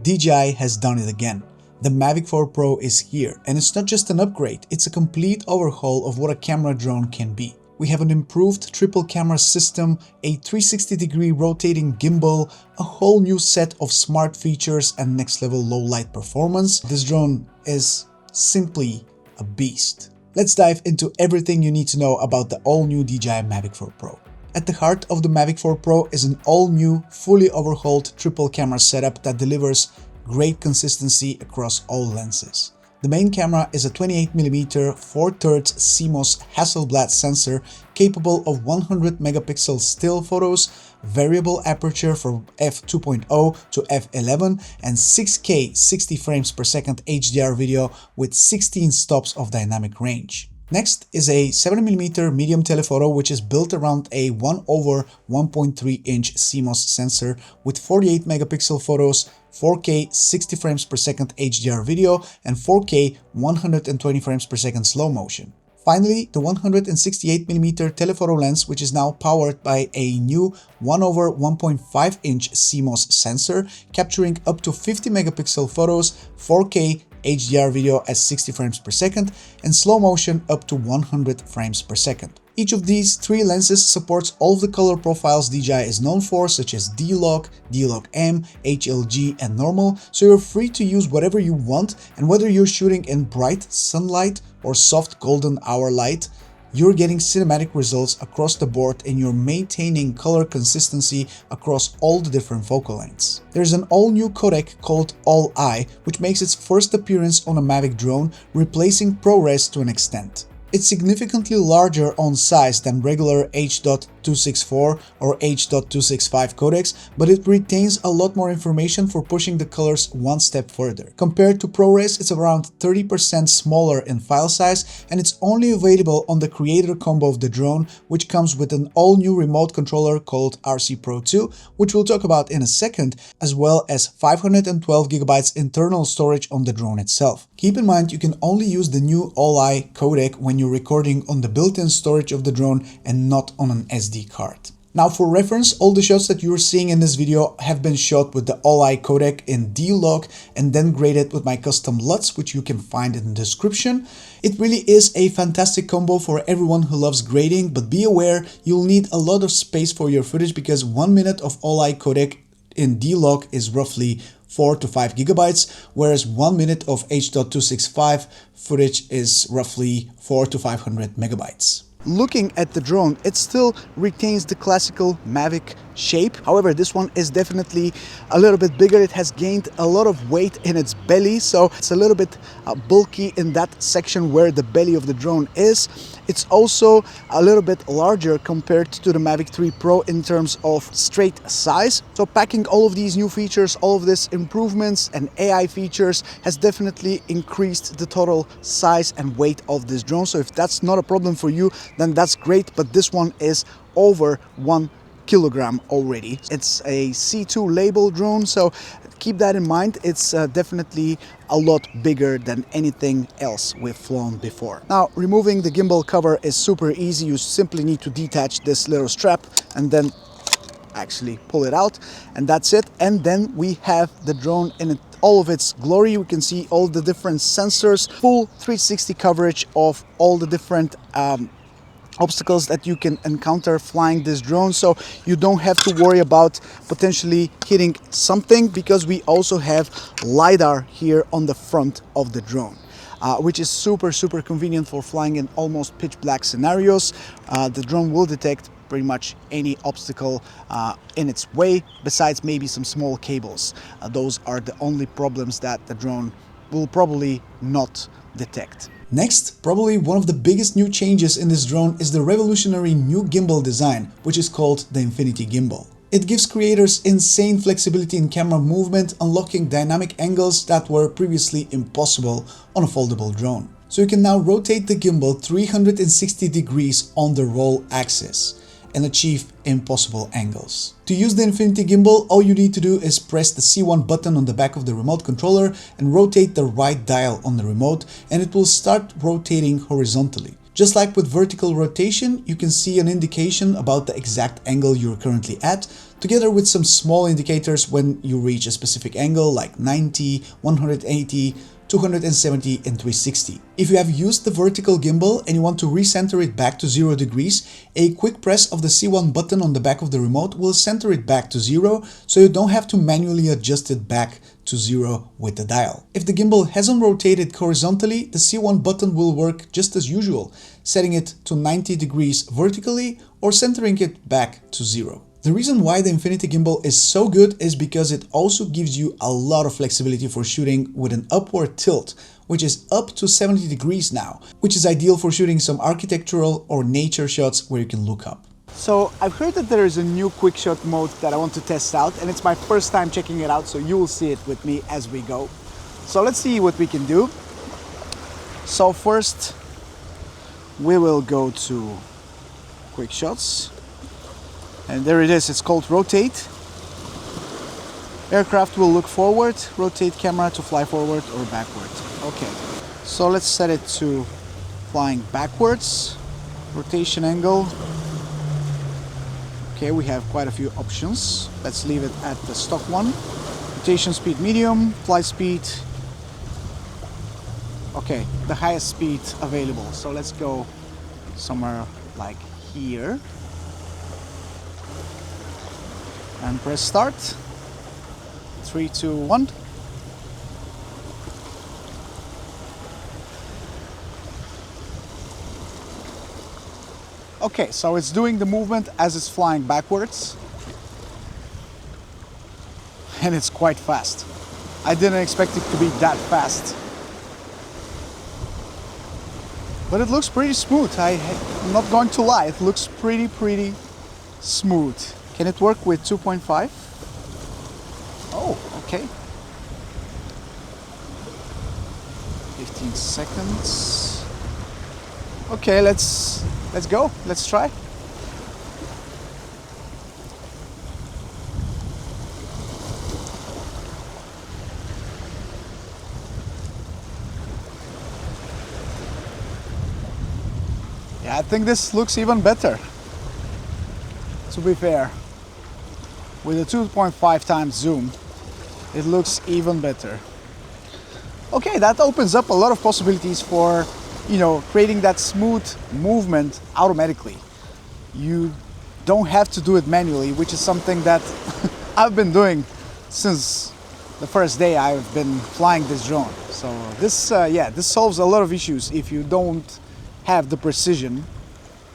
DJI has done it again. The Mavic 4 Pro is here, and it's not just an upgrade, it's a complete overhaul of what a camera drone can be. We have an improved triple camera system, a 360-degree rotating gimbal, a whole new set of smart features and next-level low-light performance. This drone is simply a beast. Let's dive into everything you need to know about the all-new DJI Mavic 4 Pro. At the heart of the Mavic 4 Pro is an all-new, fully overhauled triple camera setup that delivers great consistency across all lenses. The main camera is a 28mm 4/3 CMOS Hasselblad sensor capable of 100 megapixel still photos, variable aperture from f2.0 to f11, and 6K 60 frames per second HDR video with 16 stops of dynamic range. Next is a 70mm medium telephoto, which is built around a 1/1.3-inch CMOS sensor with 48 megapixel photos, 4K 60 frames per second HDR video, and 4K 120 frames per second slow motion. Finally, the 168mm telephoto lens, which is now powered by a new 1/1.5-inch CMOS sensor, capturing up to 50 megapixel photos, 4K HDR video at 60 frames per second, and slow motion up to 100 frames per second. Each of these three lenses supports all of the color profiles DJI is known for, such as D-Log, D-Log-M, HLG, and normal, so you're free to use whatever you want, and whether you're shooting in bright sunlight or soft golden hour light, you're getting cinematic results across the board and you're maintaining color consistency across all the different focal lengths. There's an all-new codec called All-I, which makes its first appearance on a Mavic drone, replacing ProRes to an extent. It's significantly larger on size than regular H.264 or H.265 codecs, but it retains a lot more information for pushing the colors one step further. Compared to ProRes, it's around 30% smaller in file size, and it's only available on the creator combo of the drone, which comes with an all-new remote controller called RC Pro 2, which we'll talk about in a second, as well as 512GB internal storage on the drone itself. Keep in mind, you can only use the new All-I codec when you're recording on the built-in storage of the drone and not on an SD card. Now, for reference, all the shots that you're seeing in this video have been shot with the All-I codec in D-Log and then graded with my custom LUTs, which you can find in the description. It really is a fantastic combo for everyone who loves grading, but be aware you'll need a lot of space for your footage because 1 minute of All-I codec in D-Log is roughly 4 to 5 gigabytes, whereas 1 minute of H.265 footage is roughly 4 to 500 megabytes. Looking at the drone, it still retains the classical Mavic shape. However, this one is definitely a little bit bigger. It has gained a lot of weight in its belly, so it's a little bit bulky in that section where the belly of the drone is. It's also a little bit larger compared to the Mavic 3 Pro in terms of straight size. So packing all of these new features, all of these improvements and AI features has definitely increased the total size and weight of this drone. So if that's not a problem for you, then that's great, but this one is over 1 kilogram already. It's a C2 label drone, so keep that in mind. It's definitely a lot bigger than anything else we've flown before. Now, removing the gimbal cover is super easy. You simply need to detach this little strap and then actually pull it out, and that's it. And then we have the drone in all of its glory. We can see all the different sensors, full 360 coverage of all the different obstacles that you can encounter flying this drone, so you don't have to worry about potentially hitting something, because we also have LiDAR here on the front of the drone, which is super convenient for flying in almost pitch black scenarios. The drone will detect pretty much any obstacle in its way, besides maybe some small cables. Those are the only problems that the drone will probably not detect. Next, probably one of the biggest new changes in this drone is the revolutionary new gimbal design, which is called the Infinity Gimbal. It gives creators insane flexibility in camera movement, unlocking dynamic angles that were previously impossible on a foldable drone. So you can now rotate the gimbal 360 degrees on the roll axis and achieve impossible angles. To use the Infinity Gimbal, all you need to do is press the C1 button on the back of the remote controller and rotate the right dial on the remote, and it will start rotating horizontally. Just like with vertical rotation, you can see an indication about the exact angle you're currently at. together with some small indicators when you reach a specific angle like 90, 180, 270 and 360. If you have used the vertical gimbal and you want to recenter it back to 0 degrees, a quick press of the C1 button on the back of the remote will center it back to 0, so you don't have to manually adjust it back to 0 with the dial. If the gimbal hasn't rotated horizontally, the C1 button will work just as usual, setting it to 90 degrees vertically or centering it back to 0. The reason why the Infinity Gimbal is so good is because it also gives you a lot of flexibility for shooting with an upward tilt, which is up to 70 degrees now, which is ideal for shooting some architectural or nature shots where you can look up. So I've heard that there is a new Quickshot mode that I want to test out, and it's my first time checking it out, so you will see it with me as we go. So let's see what we can do. So first we will go to Quick Shots. And there it is, it's called rotate. Aircraft will look forward, rotate camera to fly forward or backward. Okay, so let's set it to flying backwards. Rotation angle. Okay, we have quite a few options. Let's leave it at the stock one. Rotation speed medium, fly speed. Okay, the highest speed available. So let's go somewhere like here. And press start. 3, 2, 1. Okay, so it's doing the movement as it's flying backwards. And it's quite fast. I didn't expect it to be that fast. But it looks pretty smooth. I'm not going to lie, it looks pretty smooth. Can it work with 2.5? Oh, okay. 15 seconds. Okay, let's go. Let's try. Yeah, I think this looks even better, to be fair. With a 2.5 times zoom, it looks even better. Okay, that opens up a lot of possibilities for, creating that smooth movement automatically. You don't have to do it manually, which is something that I've been doing since the first day I've been flying this drone. So this, this solves a lot of issues. If you don't have the precision,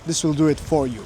this will do it for you.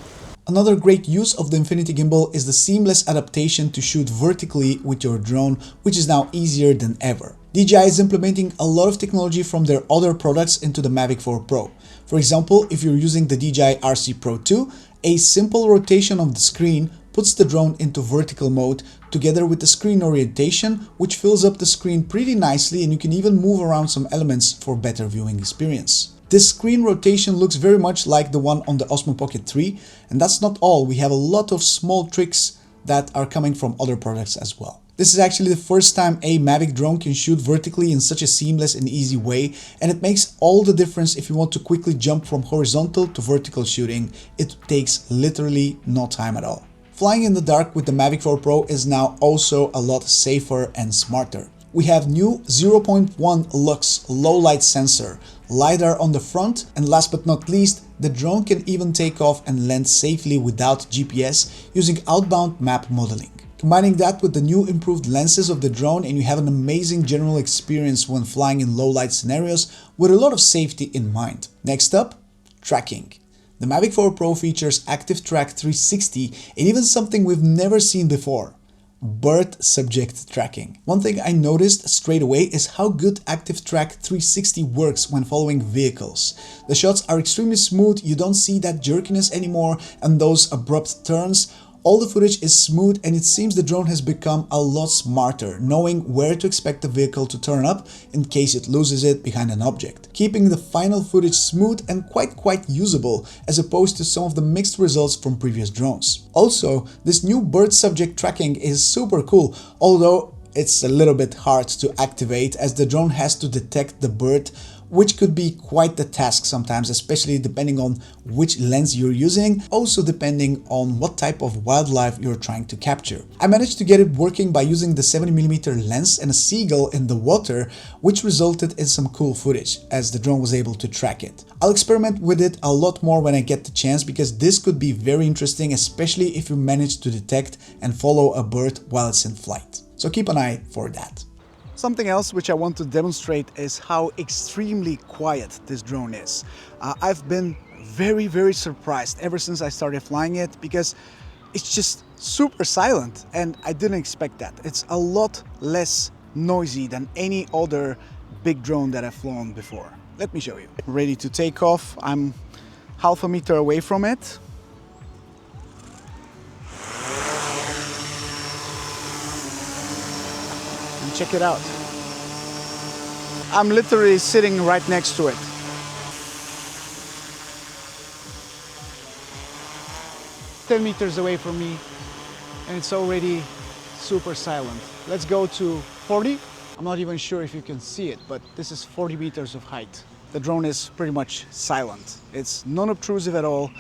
Another great use of the Infinity Gimbal is the seamless adaptation to shoot vertically with your drone, which is now easier than ever. DJI is implementing a lot of technology from their other products into the Mavic 4 Pro. For example, if you're using the DJI RC Pro 2, a simple rotation of the screen puts the drone into vertical mode together with the screen orientation, which fills up the screen pretty nicely, and you can even move around some elements for better viewing experience. This screen rotation looks very much like the one on the Osmo Pocket 3, and that's not all. We have a lot of small tricks that are coming from other products as well. This is actually the first time a Mavic drone can shoot vertically in such a seamless and easy way, and it makes all the difference if you want to quickly jump from horizontal to vertical shooting. It takes literally no time at all. Flying in the dark with the Mavic 4 Pro is now also a lot safer and smarter. We have new 0.1 lux low light sensor, LiDAR on the front, and last but not least, the drone can even take off and land safely without GPS using outbound map modeling. Combining that with the new improved lenses of the drone, and you have an amazing general experience when flying in low light scenarios with a lot of safety in mind. Next up, tracking. The Mavic 4 Pro features Active Track 360 and even something we've never seen before: bird subject tracking. One thing I noticed straight away is how good Active Track 360 works when following vehicles. The shots are extremely smooth, you don't see that jerkiness anymore and those abrupt turns. All the footage is smooth, and it seems the drone has become a lot smarter, knowing where to expect the vehicle to turn up in case it loses it behind an object, keeping the final footage smooth and quite usable, as opposed to some of the mixed results from previous drones. Also, this new bird subject tracking is super cool, although it's a little bit hard to activate as the drone has to detect the bird, which could be quite the task sometimes, especially depending on which lens you're using, also depending on what type of wildlife you're trying to capture. I managed to get it working by using the 70mm lens and a seagull in the water, which resulted in some cool footage as the drone was able to track it. I'll experiment with it a lot more when I get the chance, because this could be very interesting, especially if you manage to detect and follow a bird while it's in flight. So keep an eye for that. Something else which I want to demonstrate is how extremely quiet this drone is. I've been very surprised ever since I started flying it, because it's just super silent and I didn't expect that. It's a lot less noisy than any other big drone that I've flown before. Let me show you. Ready to take off. I'm half a meter away from it. Check it out. I'm literally sitting right next to it. "10 meters away from me and it's already super silent. Let's go to 40. I'm not even sure if you can see it, but this is 40 meters of height. The drone is pretty much silent. It's non-obtrusive at all,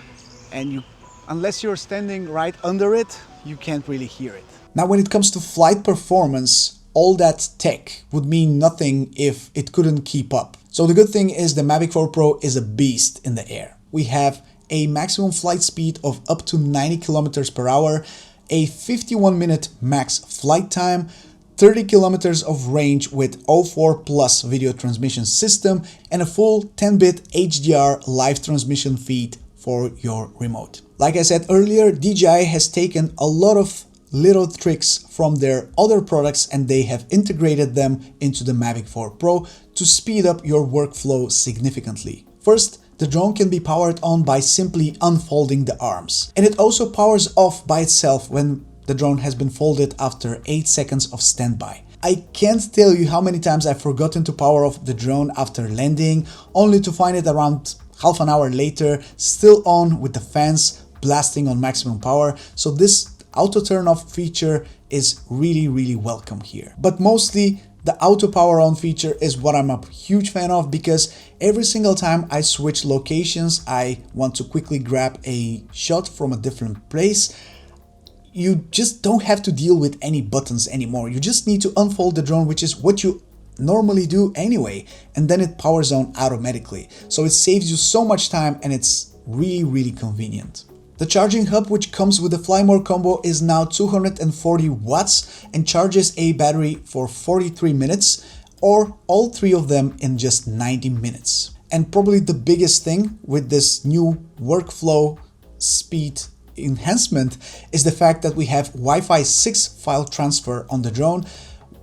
and unless you're standing right under it, you can't really hear it. Now, when it comes to flight performance, all that tech would mean nothing if it couldn't keep up. So the good thing is the Mavic 4 Pro is a beast in the air. We have a maximum flight speed of up to 90 kilometers per hour, a 51-minute max flight time, 30 kilometers of range with 04 plus video transmission system, and a full 10-bit HDR live transmission feed for your remote. Like I said earlier, DJI has taken a lot of little tricks from their other products and they have integrated them into the Mavic 4 Pro to speed up your workflow significantly. First, the drone can be powered on by simply unfolding the arms, and it also powers off by itself when the drone has been folded after 8 seconds of standby. I can't tell you how many times I've forgotten to power off the drone after landing, only to find it around half an hour later still on with the fans blasting on maximum power. So this auto turn off feature is really welcome here. But mostly the auto power on feature is what I'm a huge fan of, because every single time I switch locations, I want to quickly grab a shot from a different place, you just don't have to deal with any buttons anymore. You just need to unfold the drone, which is what you normally do anyway, and then it powers on automatically. So it saves you so much time and it's really convenient. The charging hub, which comes with the Fly More combo, is now 240 watts and charges a battery for 43 minutes, or all three of them in just 90 minutes. And probably the biggest thing with this new workflow speed enhancement is the fact that we have Wi-Fi 6 file transfer on the drone,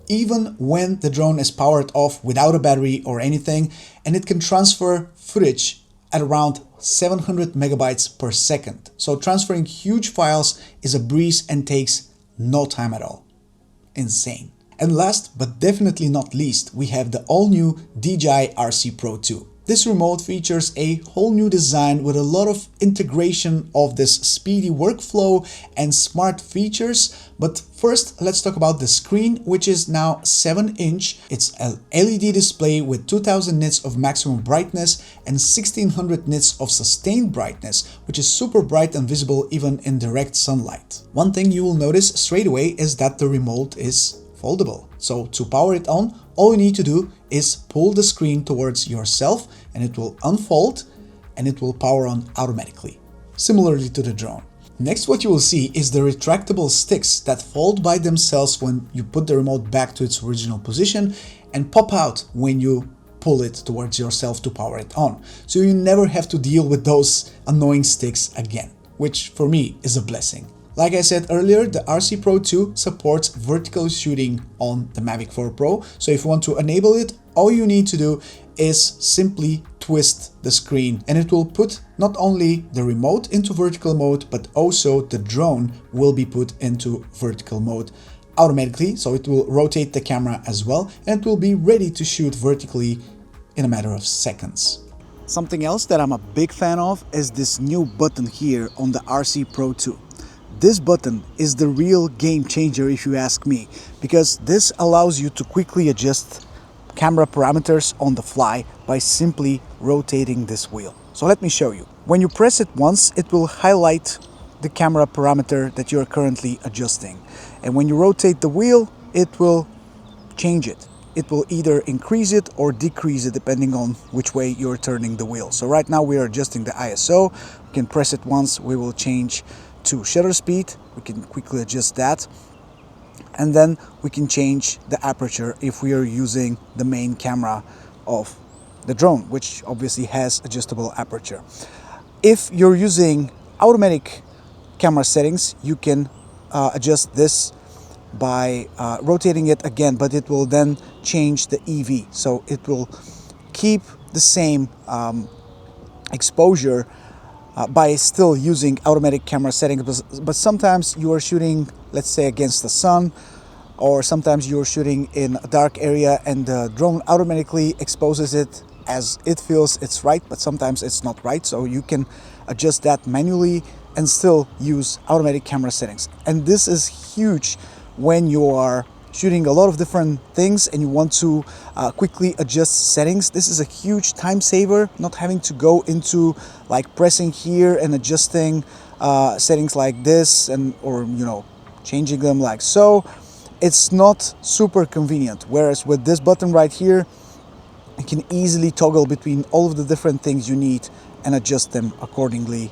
even when the drone is powered off without a battery or anything, and it can transfer footage at around 700 megabytes per second. So transferring huge files is a breeze and takes no time at all. Insane. And last but definitely not least, we have the all-new DJI RC Pro 2. This remote features a whole new design with a lot of integration of this speedy workflow and smart features. But first, let's talk about the screen, which is now 7-inch. It's an LED display with 2000 nits of maximum brightness and 1600 nits of sustained brightness, which is super bright and visible even in direct sunlight. One thing you will notice straight away is that the remote is foldable. So to power it on, all you need to do is pull the screen towards yourself and it will unfold and it will power on automatically, similarly to the drone. Next, what you will see is the retractable sticks that fold by themselves when you put the remote back to its original position and pop out when you pull it towards yourself to power it on. So you never have to deal with those annoying sticks again, which for me is a blessing. Like I said earlier, the RC Pro 2 supports vertical shooting on the Mavic 4 Pro. So if you want to enable it, all you need to do is simply twist the screen and it will put not only the remote into vertical mode, but also the drone will be put into vertical mode automatically. So it will rotate the camera as well and it will be ready to shoot vertically in a matter of seconds. Something else that I'm a big fan of is this new button here on the RC Pro 2. This button is the real game changer if you ask me, because this allows you to quickly adjust camera parameters on the fly by simply rotating this wheel. So let me show you. When you press it once, it will highlight the camera parameter that you are currently adjusting. And when you rotate the wheel, it will change it. It will either increase it or decrease it depending on which way you're turning the wheel. So right now we are adjusting the ISO. We can press it once, we will change to shutter speed. We can quickly adjust that. And then we can change the aperture if we are using the main camera of the drone, which obviously has adjustable aperture. If you're using automatic camera settings, you can adjust this by rotating it again, but it will then change the EV. So it will keep the same exposure by still using automatic camera settings, but sometimes you are shooting, let's say, against the sun, or sometimes you're shooting in a dark area and the drone automatically exposes it as it feels it's right, but sometimes it's not right. So you can adjust that manually and still use automatic camera settings. And this is huge when you are shooting a lot of different things and you want to quickly adjust settings. This is a huge time saver, not having to go into like pressing here and adjusting settings like this, and or changing them like so. It's not super convenient, whereas with this button right here, you can easily toggle between all of the different things you need and adjust them accordingly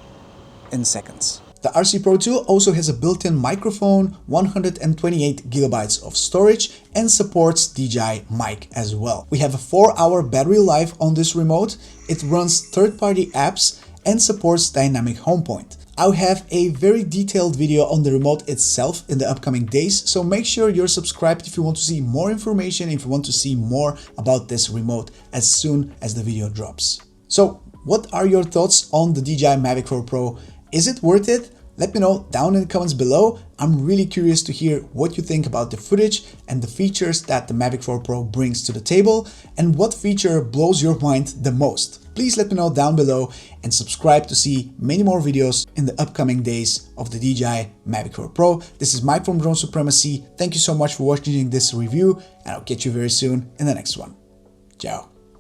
in seconds. The RC Pro 2 also has a built-in microphone, 128 gigabytes of storage, and supports DJI mic as well. We have a 4-hour battery life on this remote. It runs third-party apps and supports dynamic home point. I'll have a very detailed video on the remote itself in the upcoming days, so make sure you're subscribed if you want to see more information, if you want to see more about this remote as soon as the video drops. So, what are your thoughts on the DJI Mavic 4 Pro? Is it worth it? Let me know down in the comments below. I'm really curious to hear what you think about the footage and the features that the Mavic 4 Pro brings to the table, and what feature blows your mind the most. Please let me know down below and subscribe to see many more videos in the upcoming days of the DJI Mavic 4 Pro. This is Mike from Drone Supremacy. Thank you so much for watching this review, and I'll catch you very soon in the next one. Ciao.